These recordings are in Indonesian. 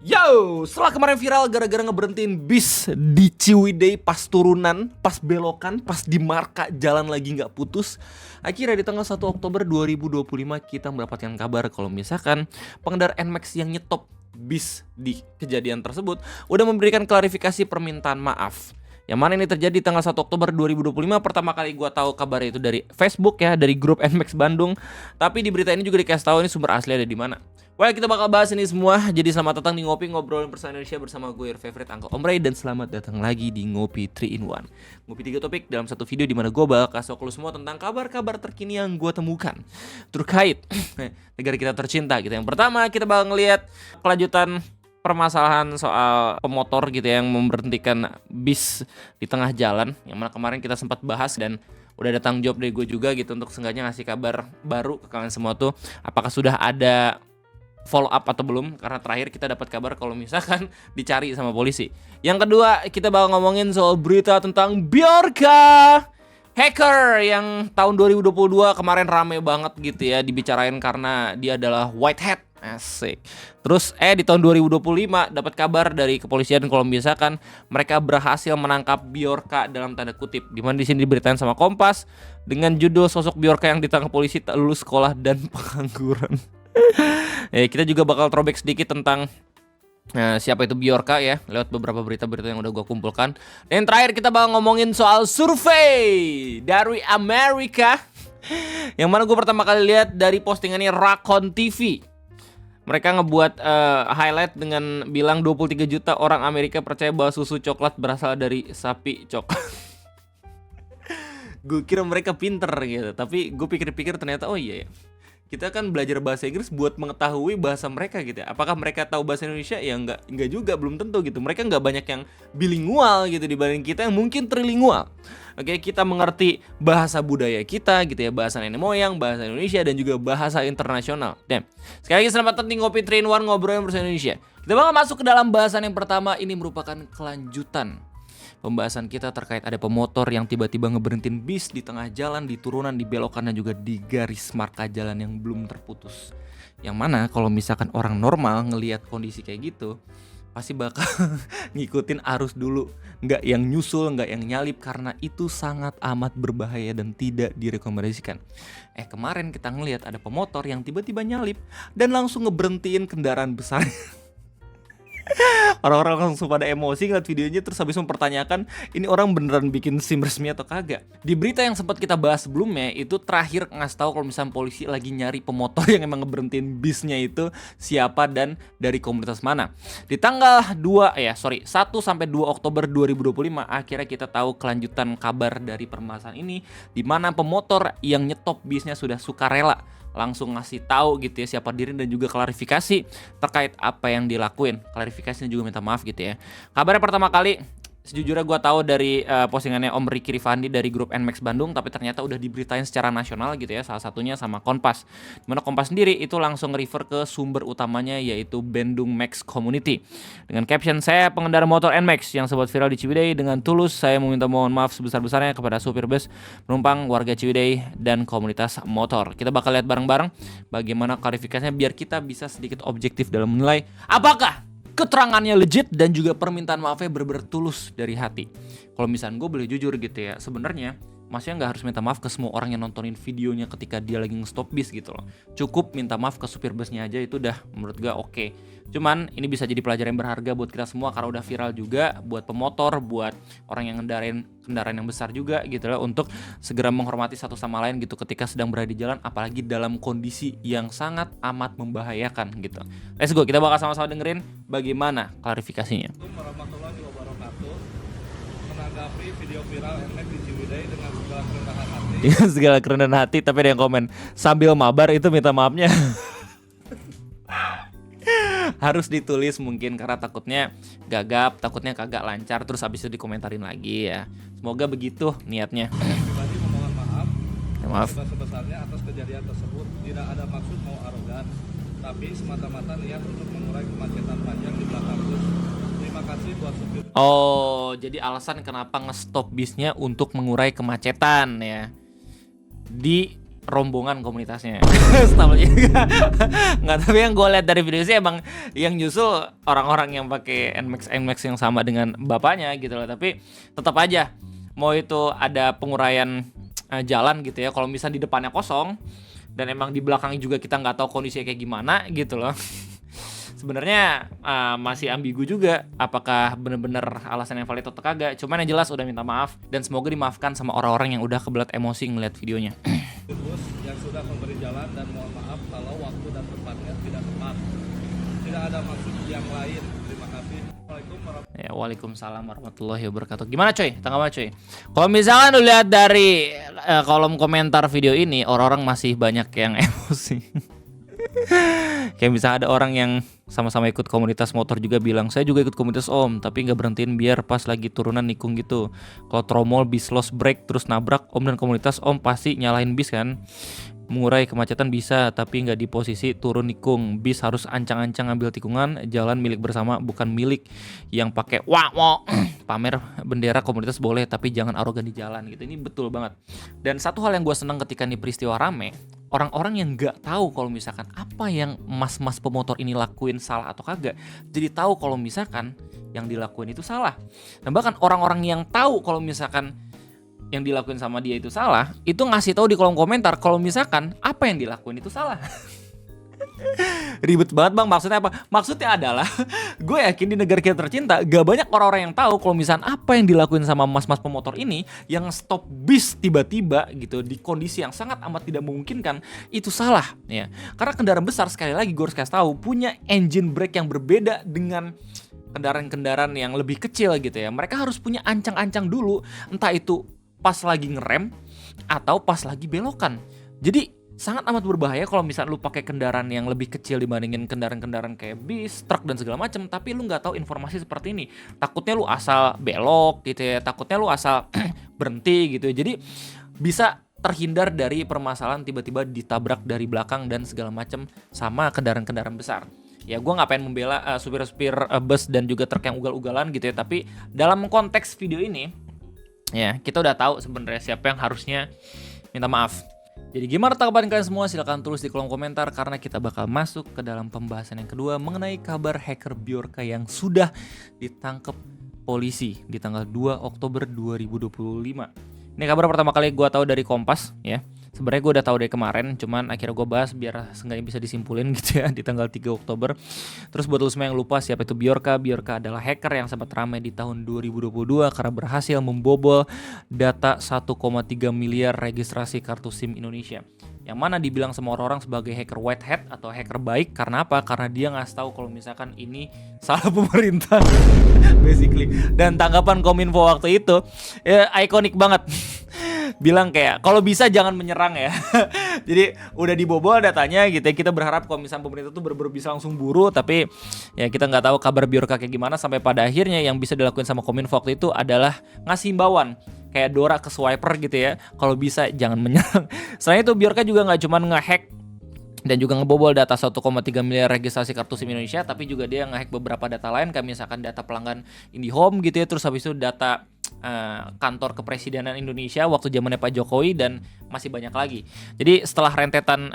Yo, setelah kemarin viral gara-gara ngeberhentiin bis di Ciwidey pas turunan, pas belokan, pas di marka jalan lagi nggak putus. Akhirnya di tanggal 1 Oktober 2025 kita mendapatkan kabar kalau misalkan pengendara NMAX yang nyetop bis di kejadian tersebut udah memberikan klarifikasi permintaan maaf. Yang mana ini terjadi tanggal 1 Oktober 2025. Pertama kali gua tahu kabar itu dari Facebook ya, dari grup NMAX Bandung. Tapi di berita ini juga dikasih tahu ini sumber asli ada di mana. Well, kita bakal bahas ini semua. Jadi selamat datang di Ngopi Ngobrolin Bersama Indonesia bersama gue, your favorite Uncle Om Ray. Dan selamat datang lagi di Ngopi 3 in 1. Ngopi 3 topik dalam satu video di mana gue bakal kasih tau lu semua tentang kabar-kabar terkini yang gue temukan terkait negara kita tercinta gitu. Yang pertama kita bakal ngeliat kelanjutan permasalahan soal pemotor gitu yang memberhentikan bis di tengah jalan. Yang mana kemarin kita sempat bahas dan udah ada tanggung jawab dari gue juga gitu untuk seenggaknya ngasih kabar baru ke kalian semua tuh. Apakah sudah ada follow up atau belum, karena terakhir kita dapat kabar kalau misalkan dicari sama polisi. Yang kedua kita bakal ngomongin soal berita tentang Bjorka hacker yang tahun 2022 kemarin rame banget gitu ya dibicarain karena dia adalah white hat. Asik. Terus di tahun 2025 dapat kabar dari kepolisian kalau misalkan mereka berhasil menangkap Bjorka dalam tanda kutip. Dimana di sini diberitain sama Kompas dengan judul sosok Bjorka yang ditangkap polisi tak lulus sekolah dan pengangguran. Kita juga bakal throwback sedikit tentang siapa itu Bjorka ya, lewat beberapa berita-berita yang udah gue kumpulkan. Dan terakhir kita bakal ngomongin soal survei dari Amerika yang mana gue pertama kali lihat dari postingannya Rakon TV. Mereka ngebuat highlight dengan bilang 23 juta orang Amerika percaya bahwa susu coklat berasal dari sapi coklat. Gue kira mereka pinter gitu, tapi gue pikir-pikir ternyata oh iya ya. Kita kan belajar bahasa Inggris buat mengetahui bahasa mereka gitu ya. Apakah mereka tahu bahasa Indonesia? Ya enggak juga, belum tentu gitu. Mereka enggak banyak yang bilingual gitu dibanding kita yang mungkin trilingual. Oke, kita mengerti bahasa budaya kita gitu ya, bahasa nenek moyang, bahasa Indonesia dan juga bahasa internasional. Dan sekali lagi selamat datang di Ngopi 3 in 1 ngobrolin bersama Indonesia. Kita bakal masuk ke dalam bahasan yang pertama. Ini merupakan kelanjutan pembahasan kita terkait ada pemotor yang tiba-tiba ngeberhentiin bis di tengah jalan, di turunan, di belokan, dan juga di garis marka jalan yang belum terputus. Yang mana kalau misalkan orang normal ngelihat kondisi kayak gitu, pasti bakal ngikutin arus dulu. Nggak yang nyusul, nggak yang nyalip, karena itu sangat amat berbahaya dan tidak direkomendasikan. Kemarin kita ngelihat ada pemotor yang tiba-tiba nyalip dan langsung ngeberhentiin kendaraan besar. Orang-orang langsung pada emosi ngeliat videonya, terus habis mempertanyakan ini orang beneran bikin SIM resmi atau kagak. Di berita yang sempat kita bahas sebelumnya itu terakhir ngasih tahu kalau misalnya polisi lagi nyari pemotor yang emang ngeberhentiin bisnya itu siapa dan dari komunitas mana. Di tanggal 1 sampai 2 Oktober 2025 akhirnya kita tahu kelanjutan kabar dari permasalahan ini, di mana pemotor yang nyetop bisnya sudah sukarela langsung ngasih tahu gitu ya siapa diri dan juga klarifikasi terkait apa yang dilakuin. Klarifikasinya juga minta maaf gitu ya. Kabarnya pertama kali sejujurnya gue tahu dari postingannya Om Ricky Rifandi dari grup NMAX Bandung, tapi ternyata udah diberitain secara nasional gitu ya, salah satunya sama Kompas. Dimana Kompas sendiri itu langsung refer ke sumber utamanya yaitu Bandung Max Community. Dengan caption, saya pengendara motor NMAX yang sempat viral di Ciwidey, dengan tulus saya meminta mohon maaf sebesar-besarnya kepada supir bus, penumpang, warga Ciwidey, dan komunitas motor. Kita bakal lihat bareng-bareng bagaimana klarifikasinya biar kita bisa sedikit objektif dalam menilai apakah keterangannya legit dan juga permintaan maafnya bener-bener tulus dari hati. Kalau misalnya gue boleh jujur gitu ya, sebenarnya maksudnya nggak harus minta maaf ke semua orang yang nontonin videonya ketika dia lagi nge-stop bis gitu loh. Cukup minta maaf ke supir busnya aja itu udah menurut gue oke. Cuman ini bisa jadi pelajaran yang berharga buat kita semua karena udah viral juga buat pemotor, buat orang yang ngendarain kendaraan yang besar juga gitu loh, untuk segera menghormati satu sama lain gitu ketika sedang berada di jalan, apalagi dalam kondisi yang sangat amat membahayakan gitu. Let's go, kita bakal sama-sama dengerin bagaimana klarifikasinya. Assalamualaikum warahmatullahi wabarakatuh. Menanggapi video viral NMAX di Ciwidey dengan segala kerendahan hati. Dengan segala kerendahan hati, tapi ada yang komen sambil mabar itu minta maafnya harus ditulis mungkin karena takutnya gagap, takutnya kagak lancar, terus habis itu dikomentarin lagi ya. Semoga begitu niatnya. Pribadi memohon maaf. Maaf. Sebesar-besarnya atas kejadian tersebut. Tidak ada maksud mau arogan, tapi semata-mata niat untuk mengurai kemacetan panjang di belakang bus. Terima kasih buat supir. Oh, jadi alasan kenapa nge-stop bisnya untuk mengurai kemacetan ya. Di rombongan komunitasnya. Staffnya nggak, tapi yang gue lihat dari video sih emang yang nyusul orang-orang yang pakai Nmax yang sama dengan bapaknya gitu loh. Tapi tetap aja mau itu ada penguraian jalan gitu ya, kalau misalnya di depannya kosong dan emang di belakangnya juga kita nggak tahu kondisinya kayak gimana gitu loh. Sebenarnya masih ambigu juga apakah bener-bener alasan yang valid atau kagak. Cuman yang jelas udah minta maaf dan semoga dimaafkan sama orang-orang yang udah kebelat emosi ngeliat videonya. Terus yang sudah memberi jalan dan mohon maaf kalau waktu dan tempatnya tidak tepat. Tidak ada maksud yang lain. Terima kasih. Assalamualaikum warahmatullahi Ya, waalaikumsalam warahmatullahi wabarakatuh. Gimana coy? Tanggapan coy? Kalau misalkan lu lihat dari kolom komentar video ini, orang-orang masih banyak yang emosi. Kayak misalnya ada orang yang sama-sama ikut komunitas motor juga bilang, saya juga ikut komunitas om, tapi nggak berhentiin biar pas lagi turunan nikung gitu. Kalau tromol bis lost brake terus nabrak om dan komunitas, om pasti nyalahin bis kan. Mengurai kemacetan bisa, tapi nggak di posisi turun nikung. Bis harus ancang-ancang ngambil tikungan. Jalan milik bersama, bukan milik yang pakai wah pamer bendera komunitas boleh, tapi jangan arogan di jalan gitu. Ini betul banget. Dan satu hal yang gue senang ketika nih peristiwa rame, orang-orang yang nggak tahu kalau misalkan apa yang mas-mas pemotor ini lakuin salah atau kagak, jadi tahu kalau misalkan yang dilakuin itu salah. Dan bahkan orang-orang yang tahu kalau misalkan yang dilakuin sama dia itu salah, itu ngasih tahu di kolom komentar kalau misalkan apa yang dilakuin itu salah. Ribet banget bang, maksudnya apa? Maksudnya adalah gue yakin di negara kita tercinta gak banyak orang-orang yang tahu kalau misalkan apa yang dilakuin sama mas-mas pemotor ini yang stop bis tiba-tiba gitu di kondisi yang sangat amat tidak memungkinkan itu salah ya. Karena kendaraan besar, sekali lagi gue harus kasih tahu, punya engine brake yang berbeda dengan kendaraan-kendaraan yang lebih kecil gitu ya. Mereka harus punya ancang-ancang dulu, entah itu pas lagi ngerem atau pas lagi belokan. Jadi sangat amat berbahaya kalau misalnya lu pakai kendaraan yang lebih kecil dibandingin kendaraan-kendaraan kayak bis, truk dan segala macam, tapi lu nggak tahu informasi seperti ini. Takutnya lu asal belok gitu ya, takutnya lu asal berhenti gitu. Jadi bisa terhindar dari permasalahan tiba-tiba ditabrak dari belakang dan segala macam sama kendaraan-kendaraan besar. Ya gue nggak pengen membela supir-supir bus dan juga truk yang ugal-ugalan gitu ya, tapi dalam konteks video ini ya kita udah tahu sebenarnya siapa yang harusnya minta maaf. Jadi gimana tanggapan kalian semua? Silahkan tulis di kolom komentar karena kita bakal masuk ke dalam pembahasan yang kedua mengenai kabar hacker Bjorka yang sudah ditangkap polisi di tanggal 2 Oktober 2025. Ini kabar pertama kali gue tahu dari Kompas ya. Sebenarnya gue udah tahu dari kemarin, cuman akhirnya gue bahas biar seenggaknya bisa disimpulin gitu ya di tanggal 3 Oktober. Terus buat lo semua yang lupa siapa itu Bjorka, Bjorka adalah hacker yang sempat ramai di tahun 2022 karena berhasil membobol data 1,3 miliar registrasi kartu SIM Indonesia. Yang mana dibilang sama orang-orang sebagai hacker white hat atau hacker baik, karena apa? Karena dia ngasih tahu kalau misalkan ini salah pemerintah basically. Dan tanggapan Kominfo waktu itu ya ikonik banget. Bilang kayak kalau bisa jangan menyerang ya. Jadi udah dibobol datanya gitu ya. Kita berharap kalau misalnya pemerintah tuh bener-bener bisa langsung buru, tapi ya kita nggak tahu kabar Bjorka kayak gimana sampai pada akhirnya yang bisa dilakuin sama Kominfo waktu itu adalah ngasih himbauan kayak Dora ke swiper gitu ya. Kalau bisa jangan menyerang. Selain itu Bjorka juga nggak cuma ngehack dan juga ngebobol data 1,3 miliar registrasi kartu SIM Indonesia, tapi juga dia ngehack beberapa data lain kayak misalkan data pelanggan IndiHome gitu ya, terus habis itu data kantor kepresidenan Indonesia waktu zamannya Pak Jokowi dan masih banyak lagi. Jadi setelah rentetan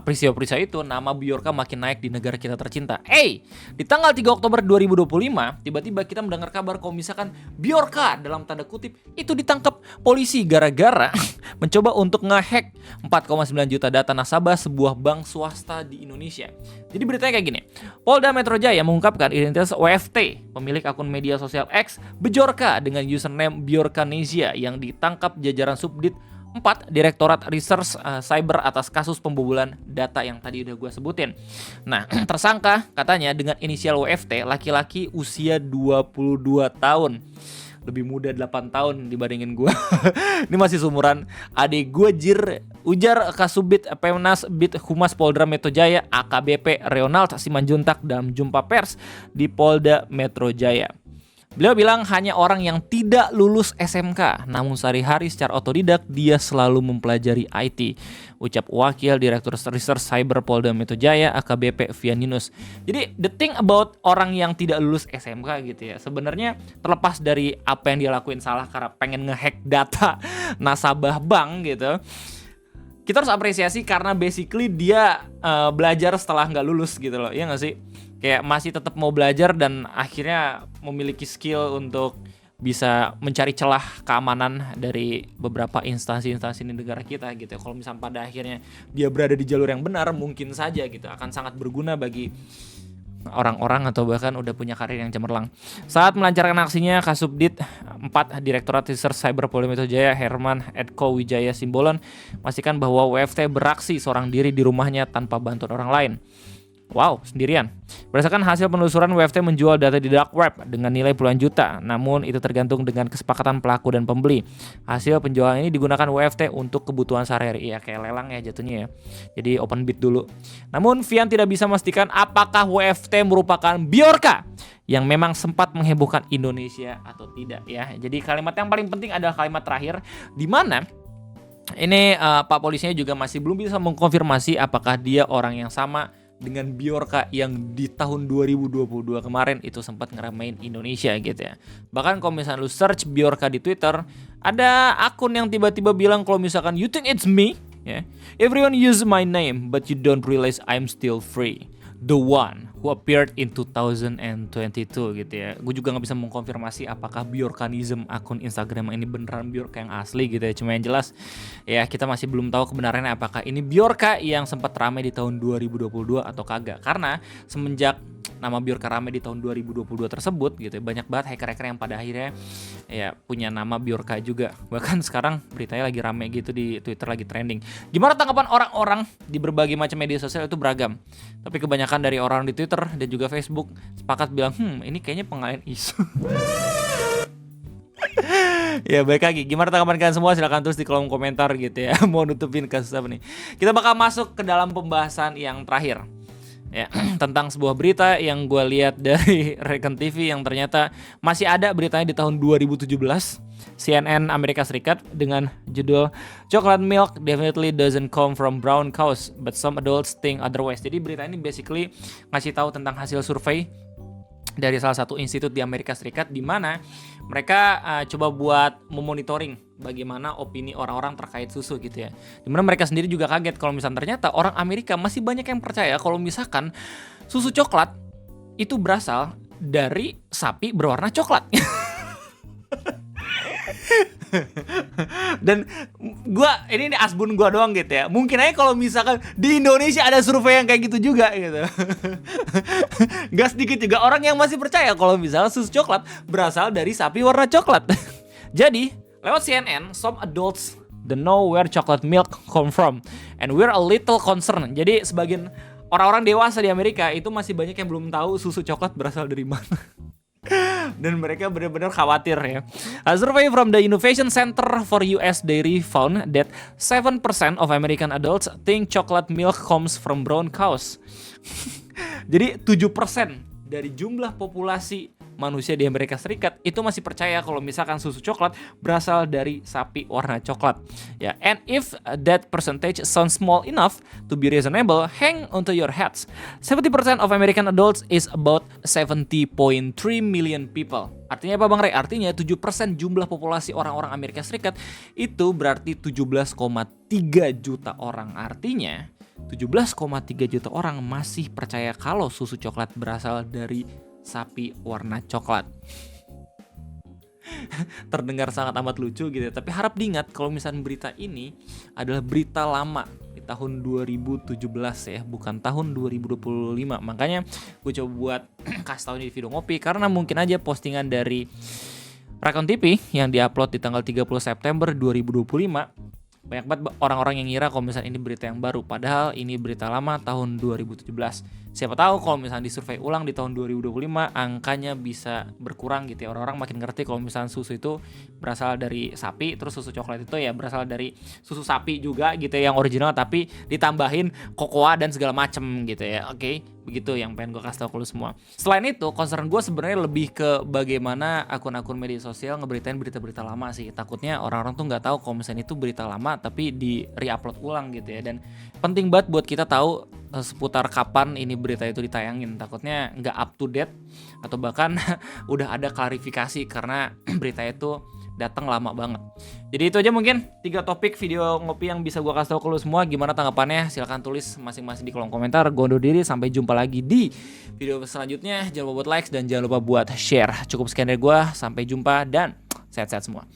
peristiwa-peristiwa itu, nama Bjorka makin naik di negara kita tercinta. Di tanggal 3 Oktober 2025, tiba-tiba kita mendengar kabar kalau misalkan Bjorka dalam tanda kutip itu ditangkap polisi gara-gara mencoba untuk ngehack 4,9 juta data nasabah sebuah bank swasta di Indonesia. Jadi beritanya kayak gini. Polda Metro Jaya mengungkapkan identitas WFT, pemilik akun media sosial X, Bjorka dengan username Bjorkanesia yang ditangkap jajaran Subdit 4 Direktorat Research Cyber atas kasus pembobolan data yang tadi udah gue sebutin. Nah, tersangka katanya dengan inisial WFT, laki-laki usia 22 tahun. Lebih muda 8 tahun dibandingin gue. Ini masih seumuran adik gue ujar Kasubit Pemnas Bit Humas Polda Metro Jaya AKBP Ronald Simanjuntak dalam jumpa pers di Polda Metro Jaya. Beliau bilang hanya orang yang tidak lulus SMK, namun sehari-hari secara otodidak dia selalu mempelajari IT. Ucap Wakil Direktur Research Cyber Polda Metro Jaya AKBP Vianinus. Jadi the thing about orang yang tidak lulus SMK gitu ya, sebenarnya terlepas dari apa yang dia lakuin salah karena pengen ngehack data nasabah bank gitu, kita harus apresiasi karena basically dia belajar setelah nggak lulus gitu loh, ya nggak sih? Kayak masih tetap mau belajar dan akhirnya memiliki skill untuk bisa mencari celah keamanan dari beberapa instansi-instansi di negara kita gitu. Kalau misalnya pada akhirnya dia berada di jalur yang benar, mungkin saja gitu akan sangat berguna bagi orang-orang atau bahkan udah punya karir yang cemerlang. Saat melancarkan aksinya, Kasubdit 4 Direktorat Reserse Cyber Polda Metro Jaya Herman Edko Wijaya Simbolon memastikan bahwa WFT beraksi seorang diri di rumahnya tanpa bantuan orang lain. Wow, sendirian. Berdasarkan hasil penelusuran, WFT menjual data di dark web dengan nilai puluhan juta, namun itu tergantung dengan kesepakatan pelaku dan pembeli. Hasil penjualan ini digunakan WFT untuk kebutuhan sehari-hari, ya kayak lelang ya jatuhnya ya. Jadi open bid dulu. Namun Vian tidak bisa memastikan apakah WFT merupakan Bjorka yang memang sempat menghebohkan Indonesia atau tidak ya. Jadi kalimat yang paling penting adalah kalimat terakhir, di mana ini Pak polisinya juga masih belum bisa mengkonfirmasi apakah dia orang yang sama dengan Bjorka yang di tahun 2022 kemarin itu sempat ngeramein Indonesia gitu ya. Bahkan kalau misalnya lu search Bjorka di Twitter, ada akun yang tiba-tiba bilang kalau misalkan you think it's me, ya. Everyone use my name but you don't realize I'm still free. The one who appeared in 2022 gitu ya. Gue juga gak bisa mengkonfirmasi apakah Bjorkanism akun Instagram ini beneran Bjorka yang asli gitu ya. Cuma yang jelas ya kita masih belum tahu kebenarannya apakah ini Bjorka yang sempat ramai di tahun 2022 atau kagak. Karena semenjak nama Bjorka rame di tahun 2022 tersebut gitu ya, banyak banget hacker-hacker yang pada akhirnya ya punya nama Bjorka juga. Bahkan sekarang beritanya lagi rame gitu di Twitter, lagi trending. Gimana tanggapan orang-orang di berbagai macam media sosial itu beragam. Tapi kebanyakan dari orang di Twitter dan juga Facebook sepakat bilang ini kayaknya pengalian isu. Ya baik lagi, gimana tanggapan kalian semua? Silahkan tulis di kolom komentar gitu ya. Mau nutupin kasus apa nih. Kita bakal masuk ke dalam pembahasan yang terakhir ya, tentang sebuah berita yang gue lihat dari Recon TV yang ternyata masih ada beritanya di tahun 2017, CNN Amerika Serikat dengan judul Chocolate Milk Definitely Doesn't Come From Brown Cows But Some Adults Think Otherwise. Jadi berita ini basically ngasih tahu tentang hasil survei dari salah satu institut di Amerika Serikat di mana mereka coba buat memonitoring bagaimana opini orang-orang terkait susu gitu ya. Dimana mereka sendiri juga kaget kalau misalnya ternyata orang Amerika masih banyak yang percaya kalau misalkan susu coklat itu berasal dari sapi berwarna coklat. Dan gua ini asbun gua doang gitu ya. Mungkin aja kalau misalkan di Indonesia ada survei yang kayak gitu juga gitu. Gak sedikit juga orang yang masih percaya kalau misalnya susu coklat berasal dari sapi warna coklat. Jadi lewat CNN, some adults don't know where chocolate milk come from and we're a little concerned. Jadi sebagian orang-orang dewasa di Amerika itu masih banyak yang belum tahu susu coklat berasal dari mana. Dan mereka benar-benar khawatir ya. A survey from the Innovation Center for US Dairy found that 7% of American adults think chocolate milk comes from brown cows. Jadi 7% dari jumlah populasi manusia di Amerika Serikat itu masih percaya kalau misalkan susu coklat berasal dari sapi warna coklat. Ya, and if that percentage sounds small enough to be reasonable, hang onto your hats. 70% of American adults is about 70.3 million people. Artinya apa Bang Ray? Artinya 7% jumlah populasi orang-orang Amerika Serikat itu berarti 17,3 juta orang. Artinya 17,3 juta orang masih percaya kalau susu coklat berasal dari sapi warna coklat. Terdengar sangat amat lucu gitu ya. Tapi harap diingat kalau misalnya berita ini adalah berita lama di tahun 2017 ya, bukan tahun 2025. Makanya gue coba buat kasih tahu ini di video ngopi karena mungkin aja postingan dari Recon TV yang diupload di tanggal 30 September 2025 banyak banget orang-orang yang ngira kalau misalnya ini berita yang baru, padahal ini berita lama tahun 2017. Siapa tahu kalau misalnya disurvei ulang di tahun 2025 angkanya bisa berkurang gitu ya. Orang-orang makin ngerti kalau misalnya susu itu berasal dari sapi, terus susu coklat itu ya berasal dari susu sapi juga gitu ya, yang original tapi ditambahin kokoa dan segala macem gitu ya. Oke, begitu yang pengen gue kasih tau ke lu semua. Selain itu, concern gue sebenarnya lebih ke bagaimana akun-akun media sosial ngeberitain berita-berita lama sih. Takutnya orang-orang tuh nggak tahu kalau misalnya itu berita lama tapi di re-upload ulang gitu ya. Dan penting banget buat kita tahu seputar kapan ini berita itu ditayangin. Takutnya nggak up to date atau bahkan udah ada klarifikasi karena berita itu datang lama banget. Jadi itu aja mungkin 3 topik video ngopi yang bisa gua kasih tahu ke lu semua. Gimana tanggapannya? Silahkan tulis masing-masing di kolom komentar. Gua undur diri, sampai jumpa lagi di video selanjutnya. Jangan lupa buat like dan jangan lupa buat share. Cukup sekian dari gua, sampai jumpa dan sehat-sehat semua.